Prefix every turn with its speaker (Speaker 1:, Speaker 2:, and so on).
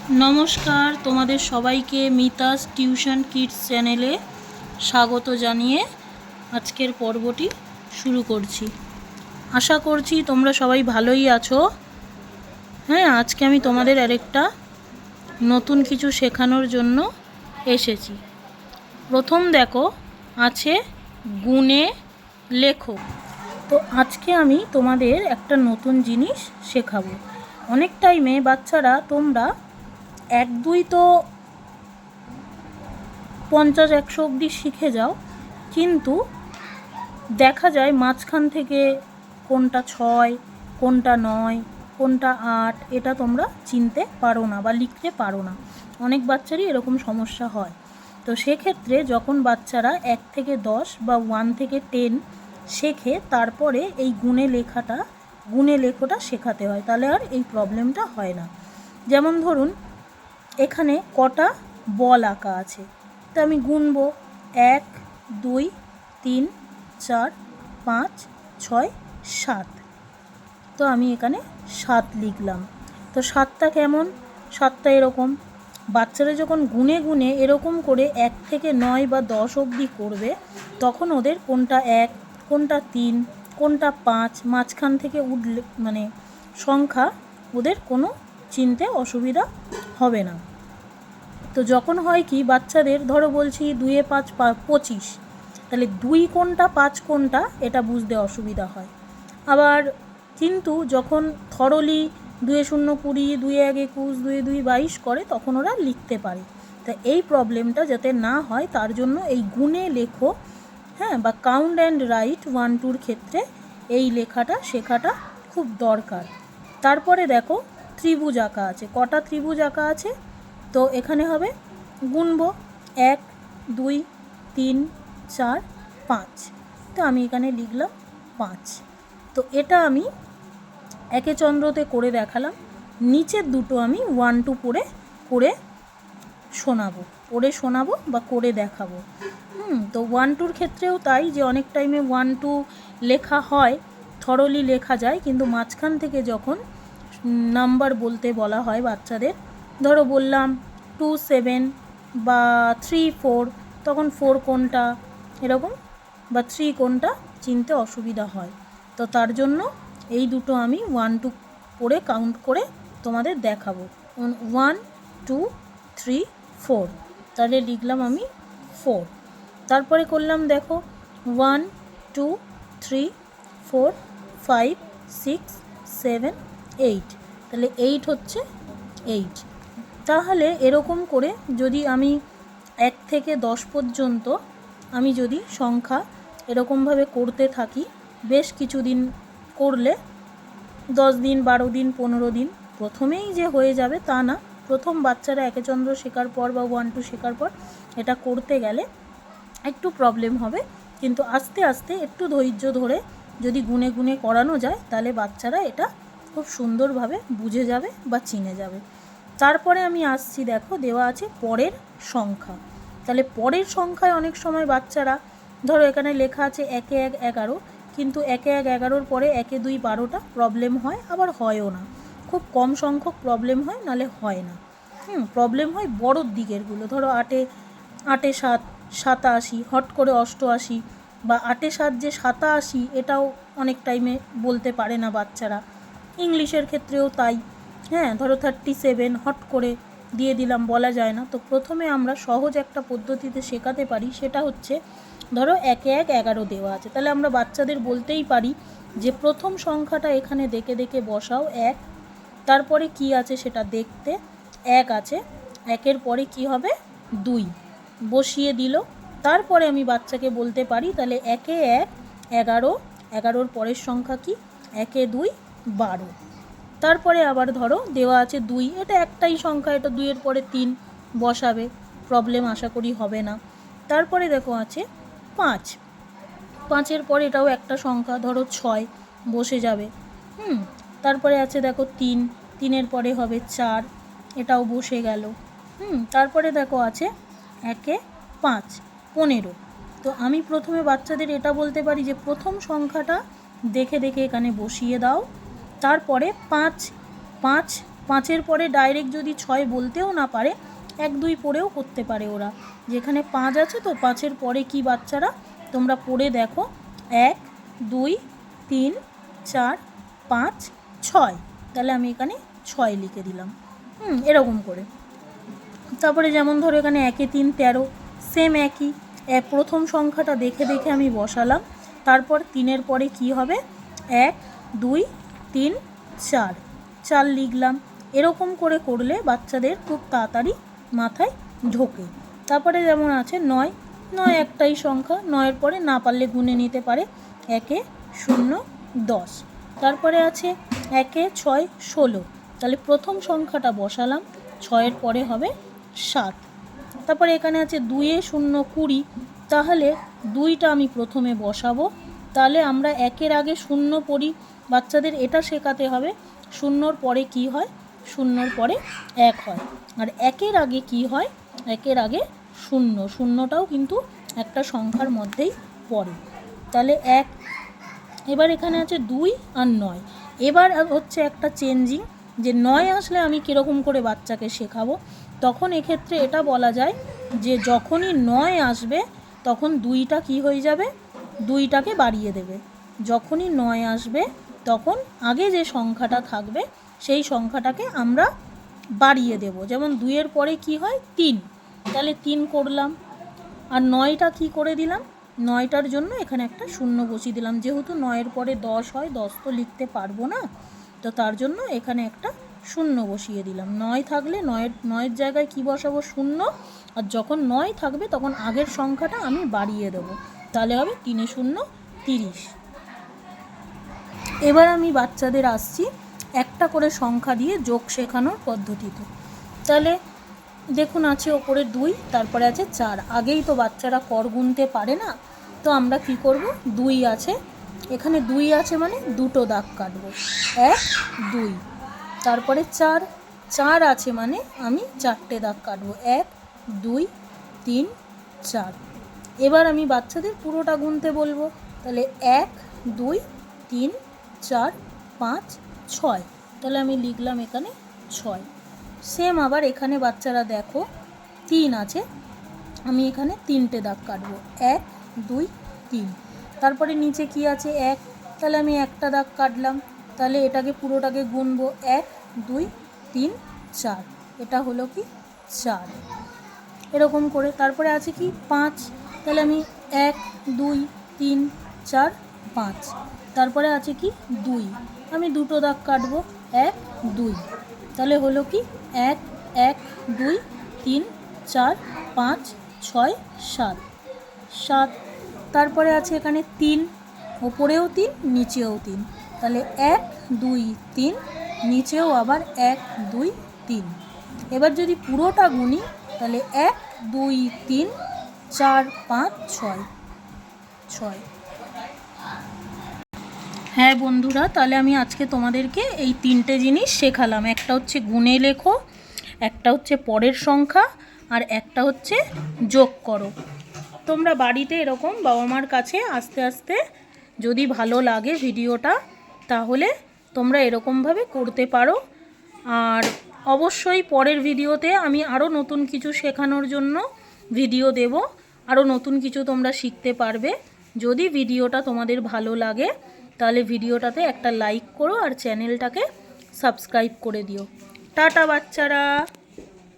Speaker 1: নমস্কার, তোমাদের সবাইকে মিতাস টিউশন কিডস চ্যানেলে স্বাগত জানিয়ে আজকের পর্বটি শুরু করছি। আশা করছি তোমরা সবাই ভালোই আছো। হ্যাঁ, আজকে আমি তোমাদের আরেকটা নতুন কিছু শেখানোর জন্য এসেছি। প্রথম দেখো আছে গুণে লেখো। তো আজকে আমি তোমাদের একটা নতুন জিনিস শেখাবো। অনেক টাইমে বাচ্চারা তোমরা 1-2 তো 50-100 অবধি শিখে যাও, কিন্তু দেখা যায় মাঝখান থেকে কোনটা 6, কোনটা 9, কোনটা 8 এটা তোমরা চিনতে পারো না বা লিখতে পারো না। অনেক বাচ্চারই এরকম সমস্যা হয়। তো সেক্ষেত্রে যখন বাচ্চারা 1 থেকে 10 বা 1 থেকে 10 শেখে, তারপরে এই গুণে লেখোটা শেখাতে হয়, তাহলে আর এই প্রবলেমটা হয় না। যেমন ধরুন এখানে কটা বল আঁকা আছে, তো আমি গুনবো 1, 2, 3, 4, 5, 6, 7। তো আমি এখানে 7 লিখলাম। তো 7টা কেমন? 7টা এরকম। বাচ্চারা যখন গুনে গুনে এরকম করে 1 থেকে 9 বা 10 অবধি করবে, তখন ওদের কোনটা 1, কোনটা 3, কোনটা 5 মাঝখান থেকে উঠলে মানে সংখ্যা ওদের কোনো চিনতে অসুবিধা হবে না। তো যখন হয় কি বাচ্চাদের ধরো বলছি 2 এ 5 25, তাহলে 2 কোনটা 5 কোনটা এটা বুঝতে অসুবিধা হয়। আবার কিন্তু যখন থরলি 2 এ 0 20, 2 এ 1 21, 2 এ 2 22 করে, তখন ওরা লিখতে পারে। তা এই প্রবলেমটা যাতে না হয় তার জন্য এই গুণে লেখো, হ্যাঁ, বা কাউন্ট অ্যান্ড রাইট 1-2 ক্ষেত্রে এই লেখাটা শেখাটা খুব দরকার। তারপরে দেখো ত্রিভুজ আঁকা আছে। কটা ত্রিভুজ আঁকা আছে? তো এখানে হবে গুনবো 1, 2, 3, 4, 5। তো আমি এখানে লিখলাম 5। তো এটা আমি একে চন্দ্রতে করে দেখালাম। নিচের দুটো আমি 1-2 করে শোনাবো বা করে দেখাবো। তো 1-2 ক্ষেত্রেও তাই, যে অনেক টাইমে 1-2 লেখা হয়, থরলি লেখা যায়, কিন্তু মাঝখান থেকে যখন নাম্বার বলতে বলা হয় বাচ্চাদের, ধরো বললাম 2, 7 বা 3, 4, তখন 4 কোনটা এরকম বা 3 কোনটা চিনতে অসুবিধা হয়। তো তার জন্য এই দুটো আমি 1-2 করে কাউন্ট করে তোমাদের দেখাবো। 1, 2, 3, 4, তাহলে লিখলাম আমি 4। তারপরে করলাম দেখো 1, 2, 3, 4, 5, 6, 7, 8, তাহলে 8 হচ্ছে 8। তাহলে এরকম করে যদি আমি 1 থেকে 10 পর্যন্ত আমি যদি সংখ্যা এরকমভাবে করতে থাকি, বেশ কিছুদিন করলে 10 দিন, 12 দিন, 15 দিন, প্রথমেই যে হয়ে যাবে তা না। প্রথম বাচ্চারা একে চন্দ্র শেখার পর বা 1-2 শেখার পর এটা করতে গেলে একটু প্রবলেম হবে, কিন্তু আস্তে আস্তে একটু ধৈর্য ধরে যদি গুনে গুনে করানো যায়, তাহলে বাচ্চারা এটা খুব সুন্দরভাবে বুঝে যাবে বা চিনে যাবে। তারপরে আমি আসছি, দেখো দেওয়া আছে পরের সংখ্যা। তাহলে পরের সংখ্যায় অনেক সময় বাচ্চারা, ধরো এখানে লেখা আছে 1 এ 1 11, কিন্তু 1 এ 1 11-র পরে 1 এ 2 12টা প্রবলেম হয়, আবার হয়ও না। খুব কম সংখ্যক প্রবলেম হয়, নালে হয় না। প্রবলেম হয় বড়োর দিকেরগুলো, ধরো 8 এ 7 87, হট করে 88, বা 8 এ 7 যে 87 এটাও অনেক টাইমে বলতে পারে না বাচ্চারা। ইংলিশের ক্ষেত্রেও তাই। হ্যাঁ, ধরো 37 হট করে দিয়ে দিলাম, বলা যায় না। তো প্রথমে আমরা সহজ একটা পদ্ধতিতে শেখাতে পারি, সেটা হচ্ছে ধরো 1 এ 1 11 দেওয়া আছে, তাহলে আমরা বাচ্চাদের বলতেই পারি যে প্রথম সংখ্যাটা এখানে দেখে দেখে বসাও 1, তারপরে কি আছে সেটা দেখতে 1 আছে, 1-এর পরে কি হবে 2 বসিয়ে দিল। তারপরে আমি বাচ্চাকে বলতে পারি তাহলে 1 এ 1 11, 11-র পরের সংখ্যা কি 1 এ 2 12। তারপরে আবার ধরো দেওয়া আছে 2, এটা একটাই সংখ্যা, এটা 2-এর পরে 3 বসাবে, প্রবলেম আশা করি হবে না। তারপরে দেখো আছে 5, 5-এর পরে এটাও একটা সংখ্যা, ধরো 6 বসে যাবে। তারপরে আছে দেখো 3, 3-এর পরে হবে 4, এটাও বসে গেল। তারপরে দেখো আছে 1 এ 5 15। তো আমি প্রথমে বাচ্চাদের এটা বলতে পারি যে প্রথম সংখ্যাটা দেখে দেখে এখানে বসিয়ে দাও, তারপরে 5 5-এর পরে ডাইরেক্ট যদি 6 বলতেও না পারে 1-2 পড়েও করতে পারে ওরা। যেখানে 5 আছে তো 5-এর পরে কি বাচ্চারা তোমরা পড়ে দেখো 1 2 3 4 5 6, তাহলে আমি এখানে 6 লিখে দিলাম। এরকম করে। তারপরে যেমন ধরো এখানে 1 3 13, সেম একই প্রথম সংখ্যাটা দেখে দেখে আমি বসালাম। তারপর 3-এর পরে কি হবে 1 2 3 4, 4 লিখলাম। এরকম করে করলে বাচ্চাদের খুব তাড়াতাড়ি মাথায় ঢোকে। তারপরে যেমন আছে 9, 9 একটাই সংখ্যা, 9-এর পরে না পারলে গুনে নিতে পারে 1 0 10। তারপরে আছে 1 6 16, তাহলে প্রথম সংখ্যাটা বসালাম, 6-এর পরে হবে 7। তারপরে এখানে আছে 2 0 20, তাহলে 2টা আমি প্রথমে বসাবো। তাহলে আমরা 1-এর আগে 0 পড়ি, বাচ্চাদের এটা শেখাতে হবে 0-র পরে কি হয়, 0-র পরে 1 হয়। আর 1-এর আগে কি হয়, 1-এর আগে 0, 0টাও কিন্তু একটা সংখ্যার মধ্যেই পড়ে। তাহলে 1। এবার এখানে আছে 2 আর 9। এবার হচ্ছে একটা চেঞ্জিং, যে 9 আসলে আমি কীরকম করে বাচ্চাকে শেখাবো। তখন এক্ষেত্রে এটা বলা যায় যে যখনই 9 আসবে তখন 2টা কি হয়ে যাবে, 2টাকে বাড়িয়ে দেবে। যখনই 9 আসবে তখন আগে যে সংখ্যাটা থাকবে সেই সংখ্যাটাকে আমরা বাড়িয়ে দেব। যেমন 2-এর পরে কি হয় 3, তাহলে 3 করলাম। আর 9টা কি করে দিলাম, 9টার জন্য এখানে একটা 0 বসিয়ে দিলাম। যেহেতু 9-এর পরে 10 হয়, 10 তো লিখতে পারবো না, তো তার জন্য এখানে একটা 0 বসিয়ে দিলাম। 9 থাকলে 9-এর জায়গায় কি বসাবো 0, আর যখন 9 থাকবে তখন আগের সংখ্যাটা আমি বাড়িয়ে দেব, তাহলে হবে 3 0 30। এবার আমি বাচ্চাদের আসছি একটা করে সংখ্যা দিয়ে যোগ শেখানোর পদ্ধতিতে। তাহলে দেখুন আছে ওপরে 2, তারপরে আছে 4। আগেই তো বাচ্চারা কর গুনতে পারে না, তো আমরা কি করব, 2 আছে এখানে, 2 আছে মানে দুটো দাগ কাটবো, 1 2। তারপরে 4 আছে মানে আমি 4টে দাগ কাটবো, 1 2 3 4। এবার আমি বাচ্চাদের পুরোটা গুনতে বলবো, তাহলে 1 2 3 4 5 6, তাহলে আমি লিখলাম এখানে 6। সেম আবার এখানে বাচ্চারা দেখো 3 আছে, আমি এখানে 3টে দাগ কাটবো, 1 2 3। তারপরে নিচে কি আছে 1, তাহলে আমি একটা দাগ কাটলাম, তাহলে এটাকে পুরোটাকে গুনবো 1 2 3 4, এটা হলো কি 4, এরকম করে। তারপরে আছে কি 5, তাহলে আমি 1 2 3 4 5। তারপরে আছে কি 2, আমি দুটো দাগ কাটবো, 1 2, তাহলে হলো কি 1 1 2 3 4 5 6 7 7। তারপরে আছে এখানে 3, ওপরেও 3 নিচেও 3, তাহলে 1 2 3, নিচেও আবার 1 2 3। এবার যদি পুরোটা গুনি তাহলে 1 2 3 4 5 6 6। হ্যাঁ বন্ধুরা, তাহলে আমি আজকে তোমাদেরকে এই 3টে জিনিস শেখালাম। একটা হচ্ছে গুনে লেখো, একটা হচ্ছে পরের সংখ্যা, আর একটা হচ্ছে যোগ করো। তোমরা বাড়িতে এরকম বাবা মার কাছে আস্তে আস্তে যদি ভালো লাগে ভিডিওটা, তাহলে তোমরা এরকমভাবে করতে পারো। আর অবশ্যই পরের ভিডিওতে আমি আরও নতুন কিছু শেখানোর জন্য ভিডিও দেব, আরও নতুন কিছু তোমরা শিখতে পারবে। যদি ভিডিওটা তোমাদের ভালো লাগে তাহলে ভিডিওটাতে একটা লাইক করো আর চ্যানেলটাকে সাবস্ক্রাইব করে দিও। টাটা বাচ্চারা।